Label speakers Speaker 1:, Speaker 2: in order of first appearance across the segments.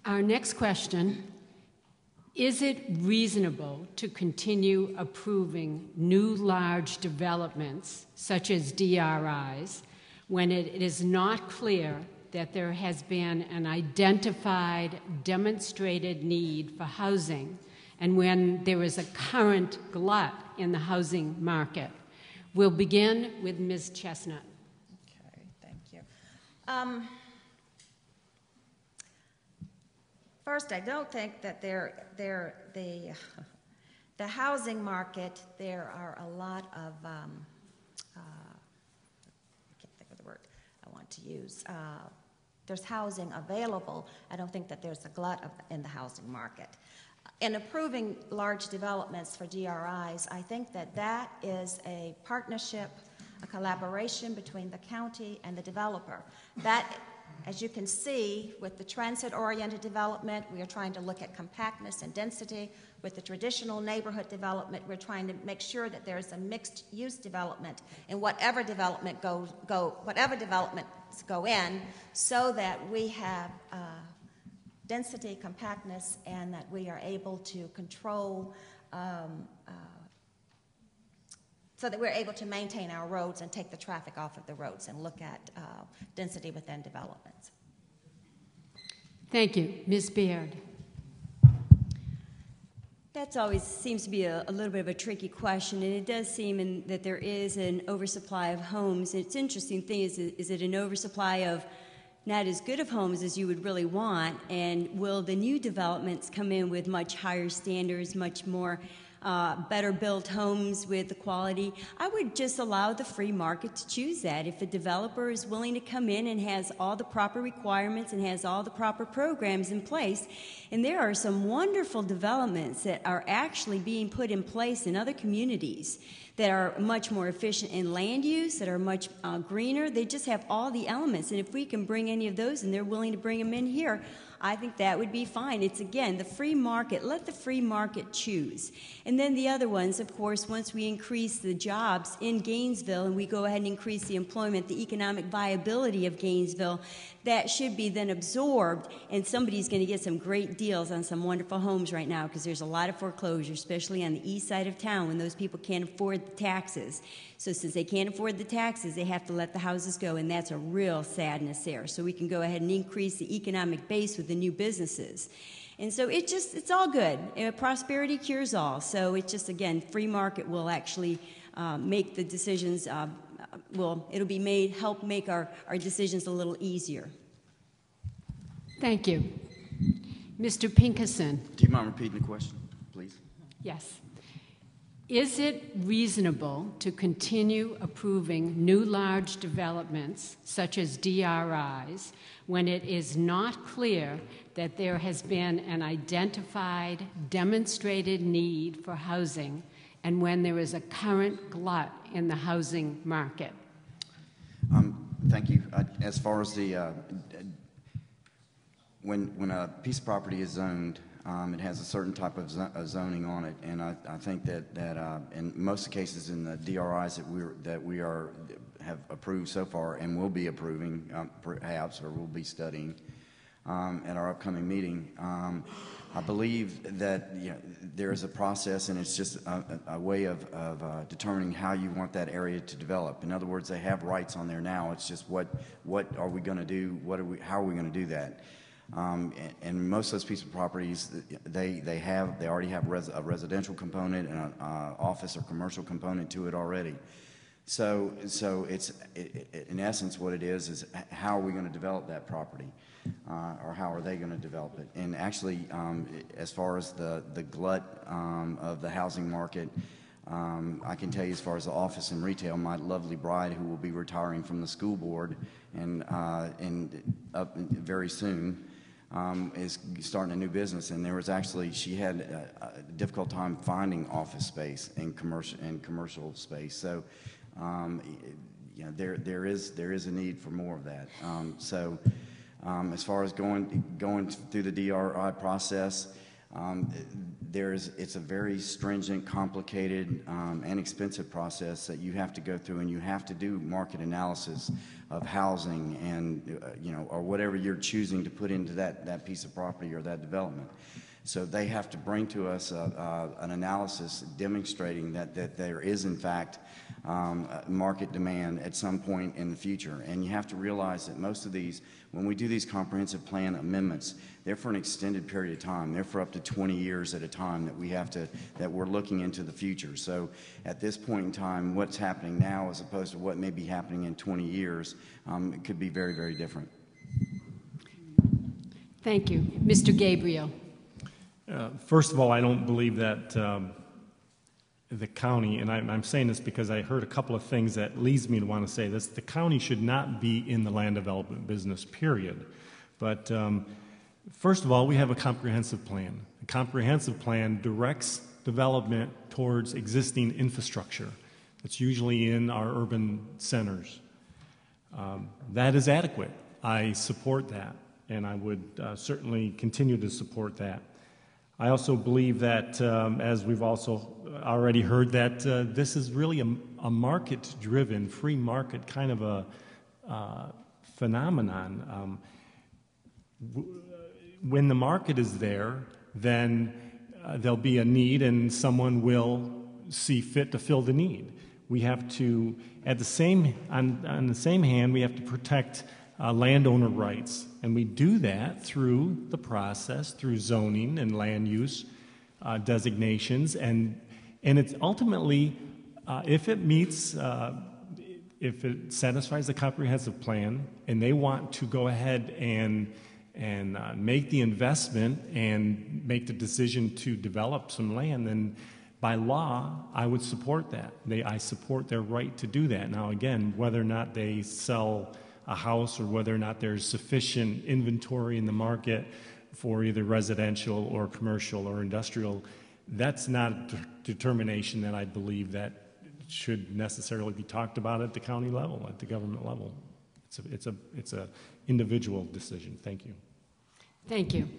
Speaker 1: Our next question, is it reasonable to continue approving new large developments, such as DRIs, when it is not clear that there has been an identified, demonstrated need for housing, and when there is a current glut in the housing market? We'll begin with Ms. Chestnut.
Speaker 2: Okay, thank you. First, I don't think that the housing market, there are a lot of, I can't think of the word I want to use. There's housing available. I don't think that there's a glut in the housing market. In approving large developments for DRIs, I think that that is a partnership, a collaboration between the county and the developer. That, as you can see, with the transit-oriented development, we are trying to look at compactness and density. With the traditional neighborhood development, we're trying to make sure that there's a mixed-use development in whatever development whatever developments go in, so that we have density, compactness, and that we are able to control, so that we're able to maintain our roads and take the traffic off of the roads and look at density within developments.
Speaker 1: Thank you. Ms. Baird.
Speaker 3: That always seems to be a little bit of a tricky question, and it does seem that there is an oversupply of homes. It's interesting thing is it an oversupply of not as good of homes as you would really want, and will the new developments come in with much higher standards, much more better built homes with the quality? I would just allow the free market to choose that. If a developer is willing to come in and has all the proper requirements and has all the proper programs in place, and there are some wonderful developments that are actually being put in place in other communities that are much more efficient in land use, that are much greener. They just have all the elements, and if we can bring any of those and they're willing to bring them in here, I think that would be fine. It's, again, the free market. Let the free market choose. And then the other ones, of course, once we increase the jobs in Gainesville and we go ahead and increase the employment, the economic viability of Gainesville, that should be then absorbed, and somebody's going to get some great deals on some wonderful homes right now, because there's a lot of foreclosures, especially on the east side of town, when those people can't afford the taxes. So since they can't afford the taxes, they have to let the houses go, and that's a real sadness there. So we can go ahead and increase the economic base with the new businesses. And so it's all good. Prosperity cures all. So it's just, again, free market will actually make the decisions, it'll be made, help make our decisions a little easier.
Speaker 1: Thank you. Mr. Pinkerson.
Speaker 4: Do you mind repeating the question, please?
Speaker 1: Yes. Is it reasonable to continue approving new large developments, such as DRIs, when it is not clear that there has been an identified, demonstrated need for housing, and when there is a current glut in the housing market?
Speaker 4: Thank you. As far as the when a piece of property is zoned, it has a certain type of zoning on it, and I think that in most of the cases in the DRIs that we have approved so far and will be approving, perhaps, or will be studying at our upcoming meeting, I believe that there is a process, and it's just a way of determining how you want that area to develop. In other words, they have rights on there now. It's just what are we going to do? How are we going to do that? And most of those pieces of properties, they already have a residential component and an office or commercial component to it already. So it's in essence what it is how are we going to develop that property, or how are they going to develop it? And actually, as far as the glut of the housing market, I can tell you, as far as the office and retail, my lovely bride, who will be retiring from the school board and up very soon, is starting a new business, and she had a difficult time finding office space and commercial space. So there is a need for more of that. As far as going through the DRI process, it's a very stringent, complicated, and expensive process that you have to go through, and you have to do market analysis of housing and, or whatever you're choosing to put into that piece of property or that development. So they have to bring to us an analysis demonstrating that there is, in fact, market demand at some point in the future. And you have to realize that most of these, when we do these comprehensive plan amendments, they're for an extended period of time. They're for up to 20 years at a time that we're looking into the future. So at this point in time, what's happening now as opposed to what may be happening in 20 years, it could be very, very different.
Speaker 1: Thank you. Mr. Gabriel.
Speaker 5: First of all, I don't believe that the county, and I'm saying this because I heard a couple of things that leads me to want to say this, the county should not be in the land development business, period. But first of all, we have a comprehensive plan. The comprehensive plan directs development towards existing infrastructure. That's usually in our urban centers. That is adequate. I support that, and I would certainly continue to support that. I also believe that, as we've also already heard, that this is really a market-driven, free market kind of a phenomenon. When the market is there, then there'll be a need and someone will see fit to fill the need. We have to, on the same hand, we have to protect landowner rights, and we do that through the process, through zoning and land use designations, and it's ultimately, if it meets, if it satisfies the comprehensive plan, and they want to go ahead and make the investment and make the decision to develop some land, then by law, I would support that. I support their right to do that. Now, again, whether or not they sell a house or whether or not there's sufficient inventory in the market for either residential or commercial or industrial, that's not a determination that I believe that should necessarily be talked about at the county level, at the government level. It's a individual decision. Thank you.
Speaker 1: Thank you.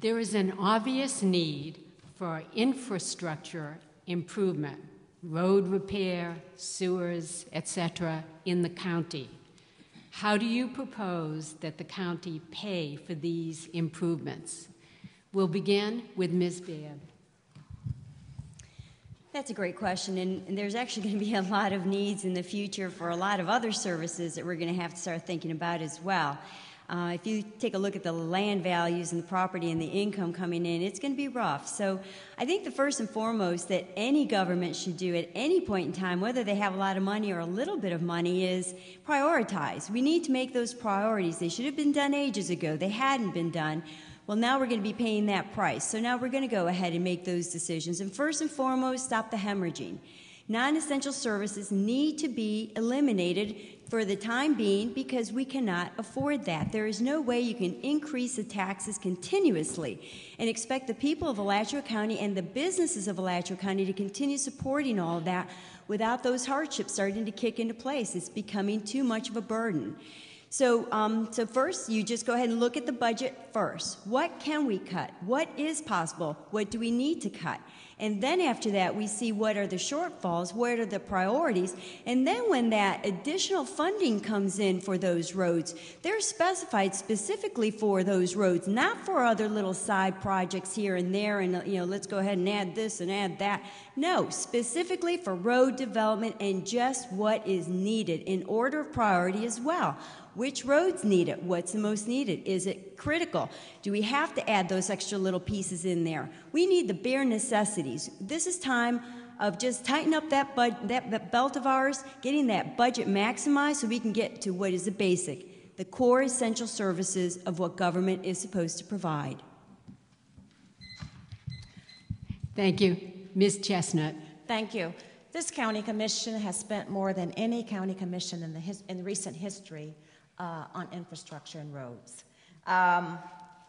Speaker 1: There is an obvious need for infrastructure improvement, road repair, sewers, etc., in the county. How do you propose that the county pay for these improvements? We'll begin with Ms. Baird.
Speaker 3: That's a great question, and there's actually going to be a lot of needs in the future for a lot of other services that we're going to have to start thinking about as well. If you take a look at the land values and the property and the income coming in, it's going to be rough. So I think the first and foremost that any government should do at any point in time, whether they have a lot of money or a little bit of money, is prioritize. We need to make those priorities. They should have been done ages ago. They hadn't been done. Well, now we're going to be paying that price. So now we're going to go ahead and make those decisions. And first and foremost, stop the hemorrhaging. Non-essential services need to be eliminated for the time being because we cannot afford that. There is no way you can increase the taxes continuously and expect the people of Alachua County and the businesses of Alachua County to continue supporting all of that without those hardships starting to kick into place. It's becoming too much of a burden. So first, you just go ahead and look at the budget first. What can we cut? What is possible? What do we need to cut? And then after that, we see what are the shortfalls, what are the priorities, and then when that additional funding comes in for those roads, they're specified specifically for those roads, not for other little side projects here and there, and let's go ahead and add this and add that. No, specifically for road development and just what is needed in order of priority as well. Which roads need it? What's the most needed? Is it critical? Do we have to add those extra little pieces in there? We need the bare necessities. This is time of just tighten up that belt of ours, getting that budget maximized so we can get to what is the basic, the core essential services of what government is supposed to provide.
Speaker 1: Thank you. Ms. Chestnut.
Speaker 2: Thank you. This county commission has spent more than any county commission in recent history on infrastructure and roads.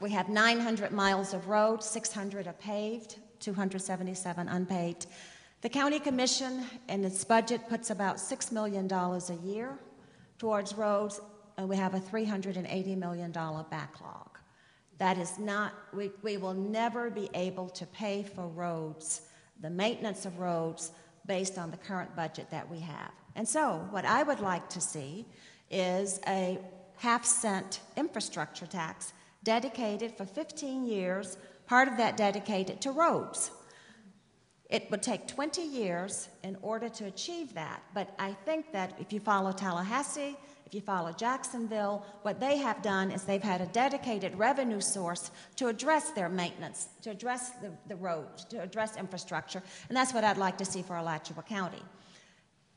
Speaker 2: We have 900 miles of roads, 600 are paved, 277 unpaved. The county commission in its budget puts about $6 million a year towards roads, and we have a $380 million backlog. That is not, we will never be able to pay for roads, the maintenance of roads, based on the current budget that we have. And so what I would like to see is a half-cent infrastructure tax dedicated for 15 years, part of that dedicated to roads. It would take 20 years in order to achieve that, but I think that if you follow Tallahassee, if you follow Jacksonville, what they have done is they've had a dedicated revenue source to address their maintenance, to address the roads, to address infrastructure, and that's what I'd like to see for Alachua County.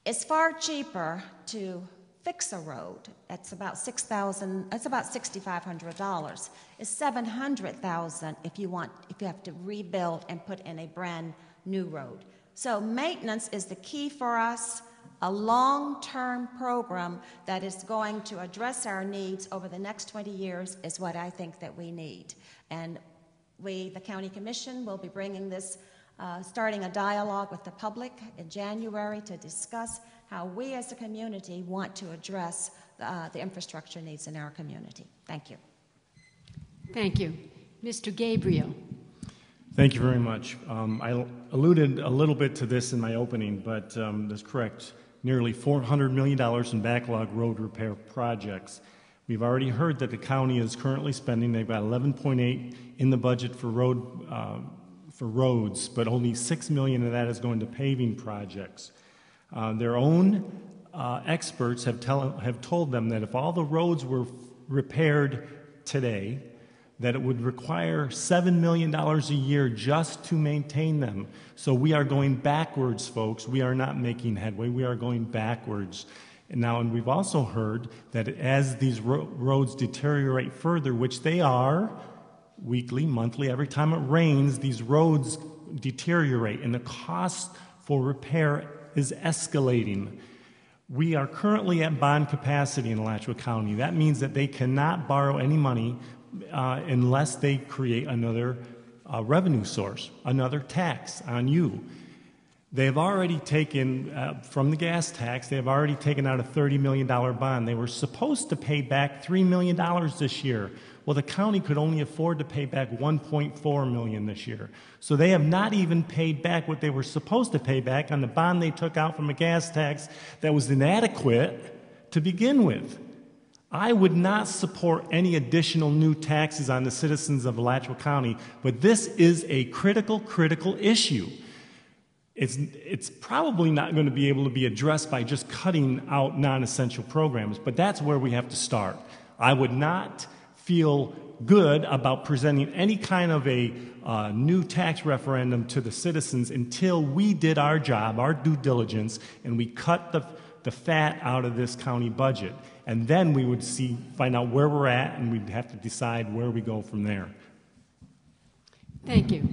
Speaker 2: It's far cheaper to fix a road. It's about $6,500. It's $700,000 if you have to rebuild and put in a brand new road. So maintenance is the key for us. A long-term program that is going to address our needs over the next 20 years is what I think that we need. And we, the County Commission, will be bringing this, starting a dialogue with the public in January to discuss how we as a community want to address the infrastructure needs in our community. Thank you.
Speaker 1: Thank you. Mr. Gabriel.
Speaker 5: Thank you very much. I alluded a little bit to this in my opening, but that's correct. Nearly $400 million in backlog road repair projects. We've already heard that the county is currently spending, they've got 11.8 in the budget for roads, but only $6 million of that is going to paving projects. Their own experts have told them that if all the roads were repaired today, that it would require $7 million a year just to maintain them. So we are going backwards, folks. We are not making headway. We are going backwards. And we've also heard that as these roads deteriorate further, which they are, weekly, monthly, every time it rains, these roads deteriorate, and the cost for repair is escalating. We are currently at bond capacity in Alachua County. That means that they cannot borrow any money unless they create another revenue source, another tax on you. They've already taken, from the gas tax, they've already taken out a $30 million bond. They were supposed to pay back $3 million this year. Well, the county could only afford to pay back $1.4 million this year. So they have not even paid back what they were supposed to pay back on the bond they took out from a gas tax that was inadequate to begin with. I would not support any additional new taxes on the citizens of Alachua County, but this is a critical issue. It's probably not going to be able to be addressed by just cutting out non-essential programs, but that's where we have to start. I would not feel good about presenting any kind of a new tax referendum to the citizens until we did our job, our due diligence, and we cut the fat out of this county budget. And then we would find out where we're at, and we'd have to decide where we go from there.
Speaker 1: Thank you.